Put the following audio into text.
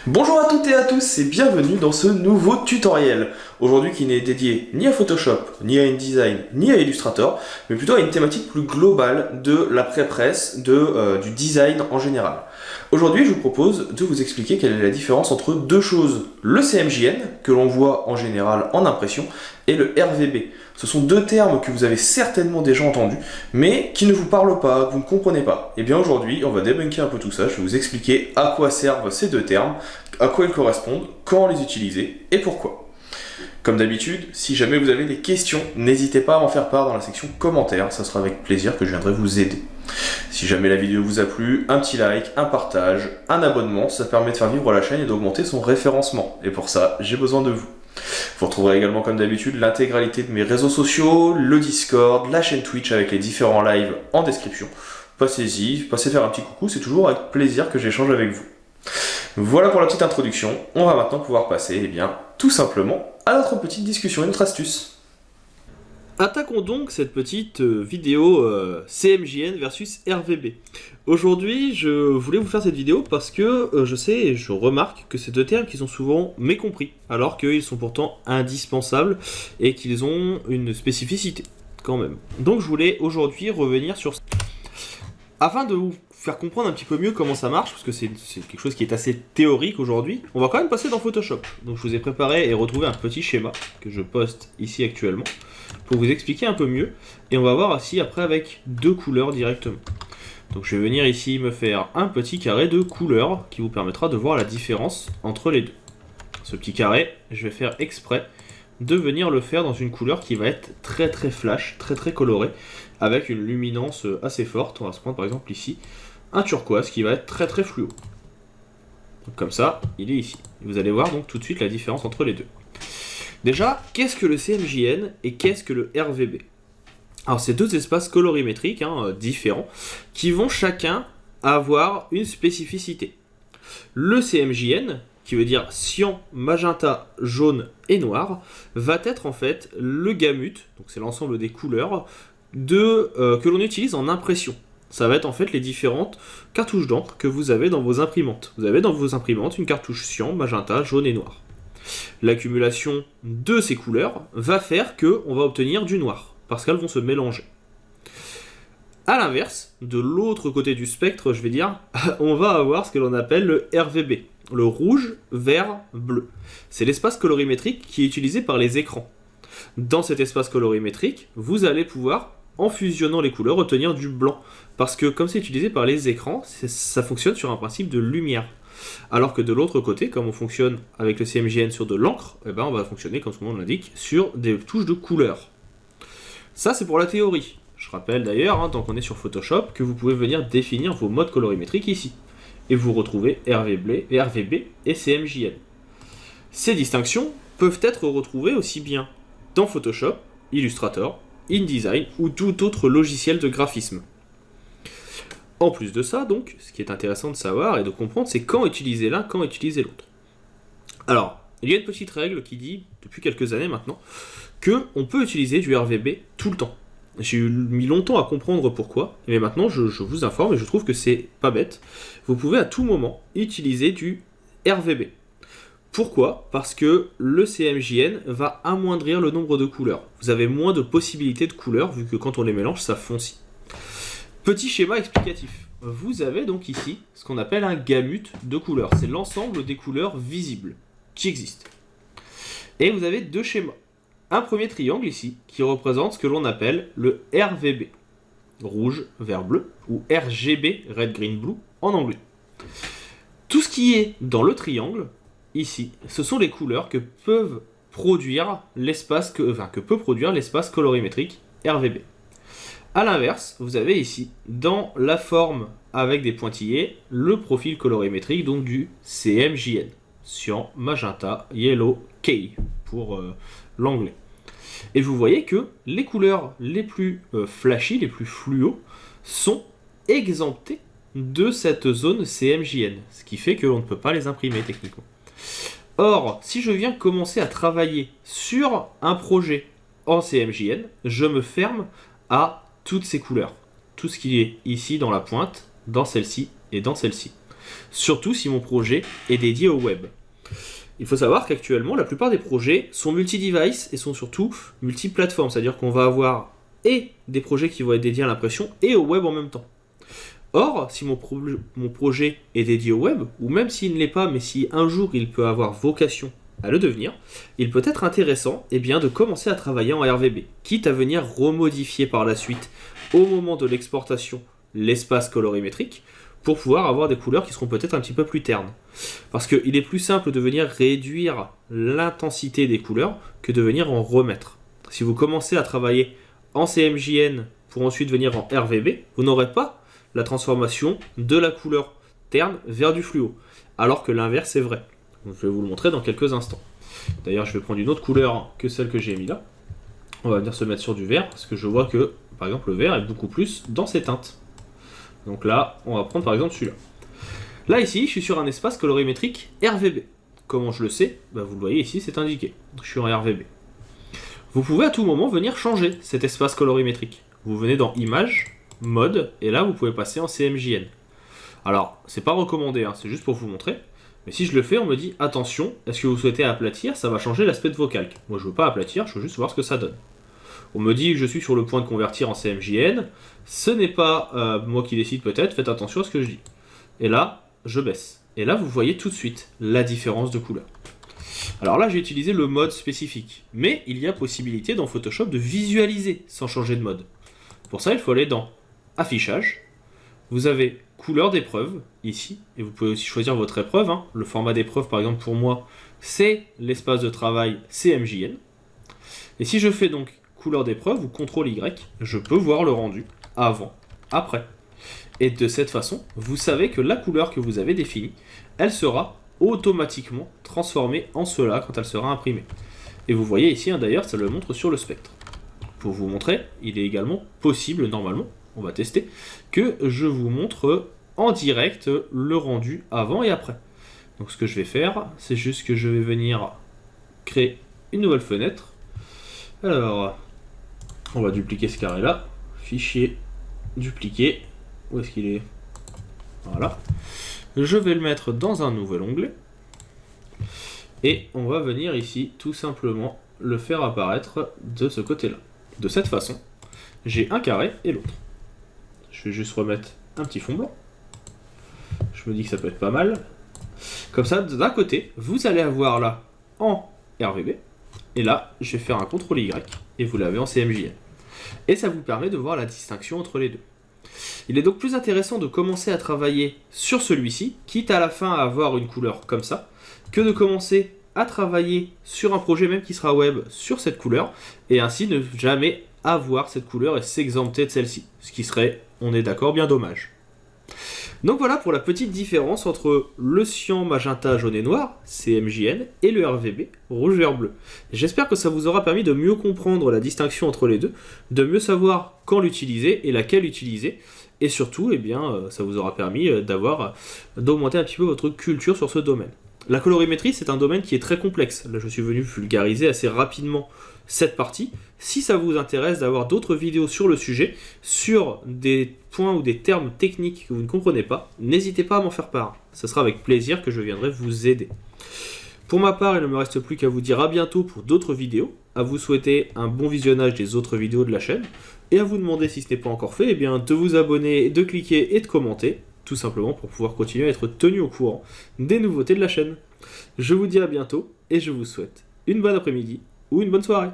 Bonjour à toutes et à tous et bienvenue dans ce nouveau tutoriel. Aujourd'hui qui n'est dédié ni à Photoshop, ni à InDesign, ni à Illustrator, mais plutôt à une thématique plus globale de la pré-presse, du design en général. Aujourd'hui je vous propose de vous expliquer quelle est la différence entre deux choses, le CMJN, que l'on voit en général en impression, et le RVB. Ce sont deux termes que vous avez certainement déjà entendus, mais qui ne vous parlent pas, que vous ne comprenez pas. Et bien aujourd'hui, on va débunker un peu tout ça, je vais vous expliquer à quoi servent ces deux termes, à quoi ils correspondent, quand les utiliser et pourquoi. Comme d'habitude, si jamais vous avez des questions, n'hésitez pas à m'en faire part dans la section commentaires, ça sera avec plaisir que je viendrai vous aider. Si jamais la vidéo vous a plu, un petit like, un partage, un abonnement, ça permet de faire vivre la chaîne et d'augmenter son référencement. Et pour ça, j'ai besoin de vous. Vous retrouverez également comme d'habitude l'intégralité de mes réseaux sociaux, le Discord, la chaîne Twitch avec les différents lives en description. Passez-y, passez faire un petit coucou, c'est toujours avec plaisir que j'échange avec vous. Voilà pour la petite introduction, on va maintenant pouvoir passer tout simplement à notre petite discussion et notre astuce. Attaquons donc cette petite vidéo CMJN versus RVB. Aujourd'hui, je voulais vous faire cette vidéo parce que je sais et je remarque que c'est deux termes qui sont souvent mécompris, alors qu'ils sont pourtant indispensables et qu'ils ont une spécificité quand même. Donc je voulais aujourd'hui revenir sur ça. Afin de vous faire comprendre un petit peu mieux comment ça marche, parce que c'est quelque chose qui est assez théorique aujourd'hui, on va quand même passer dans Photoshop. Donc je vous ai préparé et retrouvé un petit schéma que je poste ici actuellement pour vous expliquer un peu mieux, et on va voir aussi après avec deux couleurs directement. Donc je vais venir ici me faire un petit carré de couleurs qui vous permettra de voir la différence entre les deux. Ce petit carré, je vais faire exprès de venir le faire dans une couleur qui va être très flash, très colorée, avec une luminance assez forte. On va se prendre par exemple ici un turquoise qui va être très fluo. Donc comme ça, il est ici. Vous allez voir donc tout de suite la différence entre les deux. Déjà, qu'est-ce que le CMJN et qu'est-ce que le RVB? Alors c'est deux espaces colorimétriques différents qui vont chacun avoir une spécificité. Le CMJN, qui veut dire cyan, magenta, jaune et noir, va être en fait le gamut, donc c'est l'ensemble des couleurs que l'on utilise en impression. Ça va être en fait les différentes cartouches d'encre que vous avez dans vos imprimantes. Vous avez dans vos imprimantes une cartouche cyan, magenta, jaune et noir. L'accumulation de ces couleurs va faire qu'on va obtenir du noir, parce qu'elles vont se mélanger. A l'inverse, de l'autre côté du spectre, je vais dire, on va avoir ce que l'on appelle le RVB, le rouge, vert, bleu. C'est l'espace colorimétrique qui est utilisé par les écrans. Dans cet espace colorimétrique, vous allez pouvoir, en fusionnant les couleurs, obtenir du blanc. Parce que comme c'est utilisé par les écrans, ça fonctionne sur un principe de lumière. Alors que de l'autre côté, comme on fonctionne avec le CMJN sur de l'encre, on va fonctionner, comme son nom l'indique, sur des touches de couleur. Ça, c'est pour la théorie. Je rappelle d'ailleurs, tant qu'on est sur Photoshop, que vous pouvez venir définir vos modes colorimétriques ici. Et vous retrouvez RVB et CMJN. Ces distinctions peuvent être retrouvées aussi bien dans Photoshop, Illustrator, InDesign ou tout autre logiciel de graphisme. En plus de ça, donc, ce qui est intéressant de savoir et de comprendre, c'est quand utiliser l'un, quand utiliser l'autre. Alors, il y a une petite règle qui dit, depuis quelques années maintenant, qu'on peut utiliser du RVB tout le temps. J'ai mis longtemps à comprendre pourquoi, mais maintenant je vous informe et je trouve que c'est pas bête. Vous pouvez à tout moment utiliser du RVB. Pourquoi? Parce que le CMJN va amoindrir le nombre de couleurs. Vous avez moins de possibilités de couleurs, vu que quand on les mélange, ça foncit. Petit schéma explicatif. Vous avez donc ici ce qu'on appelle un gamut de couleurs. C'est l'ensemble des couleurs visibles qui existent. Et vous avez deux schémas. Un premier triangle ici qui représente ce que l'on appelle le RVB. Rouge, vert, bleu, ou RGB, red, green, blue, en anglais. Tout ce qui est dans le triangle, ici, ce sont les couleurs que peut produire l'espace colorimétrique RVB. A l'inverse, vous avez ici, dans la forme avec des pointillés, le profil colorimétrique donc du CMJN. Cyan, magenta, yellow, key pour l'anglais. Et vous voyez que les couleurs les plus flashy, les plus fluo, sont exemptées de cette zone CMJN, ce qui fait qu'on ne peut pas les imprimer techniquement. Or, si je viens commencer à travailler sur un projet en CMJN, je me ferme à toutes ces couleurs. Tout ce qui est ici dans la pointe, dans celle-ci et dans celle-ci. Surtout si mon projet est dédié au web. Il faut savoir qu'actuellement, la plupart des projets sont multi-device et sont surtout multi-plateformes. C'est-à-dire qu'on va avoir et des projets qui vont être dédiés à l'impression et au web en même temps. Or, si mon projet est dédié au web, ou même s'il ne l'est pas, mais si un jour il peut avoir vocation à le devenir, il peut être intéressant de commencer à travailler en RVB, quitte à venir remodifier par la suite, au moment de l'exportation, l'espace colorimétrique, pour pouvoir avoir des couleurs qui seront peut-être un petit peu plus ternes. Parce qu'il est plus simple de venir réduire l'intensité des couleurs que de venir en remettre. Si vous commencez à travailler en CMJN pour ensuite venir en RVB, vous n'aurez pas la transformation de la couleur terne vers du fluo, alors que l'inverse est vrai. Je vais vous le montrer dans quelques instants. D'ailleurs, je vais prendre une autre couleur que celle que j'ai mis là. On va venir se mettre sur du vert, parce que je vois que, par exemple, le vert est beaucoup plus dans ses teintes. Donc là, on va prendre par exemple celui-là. Là, ici, je suis sur un espace colorimétrique RVB. Comment je le sais? Vous le voyez ici, c'est indiqué. Je suis en RVB. Vous pouvez à tout moment venir changer cet espace colorimétrique. Vous venez dans Images, Mode, et là, vous pouvez passer en CMJN. Alors, c'est pas recommandé, c'est juste pour vous montrer. Mais si je le fais, on me dit, attention, est-ce que vous souhaitez aplatir? Ça va changer l'aspect de vos calques. Moi, je veux pas aplatir, je veux juste voir ce que ça donne. On me dit que je suis sur le point de convertir en CMJN. Ce n'est pas moi qui décide peut-être, faites attention à ce que je dis. Et là, je baisse. Et là, vous voyez tout de suite la différence de couleur. Alors là, j'ai utilisé le mode spécifique. Mais il y a possibilité dans Photoshop de visualiser sans changer de mode. Pour ça, il faut aller dans Affichage. Vous avez couleur d'épreuve, ici. Et vous pouvez aussi choisir votre épreuve. Le format d'épreuve, par exemple, pour moi, c'est l'espace de travail CMJN. Et si je fais donc couleur d'épreuve ou CTRL-Y, je peux voir le rendu avant, après. Et de cette façon, vous savez que la couleur que vous avez définie, elle sera automatiquement transformée en cela quand elle sera imprimée. Et vous voyez ici, d'ailleurs, ça le montre sur le spectre. Pour vous montrer, il est également possible, normalement, on va tester, que je vous montre en direct le rendu avant et après. Donc ce que je vais faire, c'est juste que je vais venir créer une nouvelle fenêtre. Alors, on va dupliquer ce carré-là. Fichier, dupliquer. Où est-ce qu'il est? Voilà. Je vais le mettre dans un nouvel onglet. Et on va venir ici, tout simplement, le faire apparaître de ce côté-là. De cette façon, j'ai un carré et l'autre. Je vais juste remettre un petit fond blanc. Je me dis que ça peut être pas mal. Comme ça, d'un côté, vous allez avoir là en RVB. Et là, je vais faire un CTRL-Y et vous l'avez en CMJN. Et ça vous permet de voir la distinction entre les deux. Il est donc plus intéressant de commencer à travailler sur celui-ci, quitte à la fin à avoir une couleur comme ça, que de commencer à travailler sur un projet même qui sera web sur cette couleur, et ainsi ne jamais avoir cette couleur et s'exempter de celle-ci. Ce qui serait, on est d'accord, bien dommage. Donc voilà pour la petite différence entre le cyan, magenta, jaune et noir, CMJN, et le RVB, rouge, vert, bleu. J'espère que ça vous aura permis de mieux comprendre la distinction entre les deux, de mieux savoir quand l'utiliser et laquelle utiliser, et surtout, ça vous aura permis d'augmenter un petit peu votre culture sur ce domaine. La colorimétrie, c'est un domaine qui est très complexe. Là, je suis venu vulgariser assez rapidement cette partie. Si ça vous intéresse d'avoir d'autres vidéos sur le sujet, sur des points ou des termes techniques que vous ne comprenez pas, n'hésitez pas à m'en faire part. Ce sera avec plaisir que je viendrai vous aider. Pour ma part, il ne me reste plus qu'à vous dire à bientôt pour d'autres vidéos, à vous souhaiter un bon visionnage des autres vidéos de la chaîne, et à vous demander, si ce n'est pas encore fait, de vous abonner, de cliquer et de commenter, tout simplement pour pouvoir continuer à être tenu au courant des nouveautés de la chaîne. Je vous dis à bientôt, et je vous souhaite une bonne après-midi ou une bonne soirée.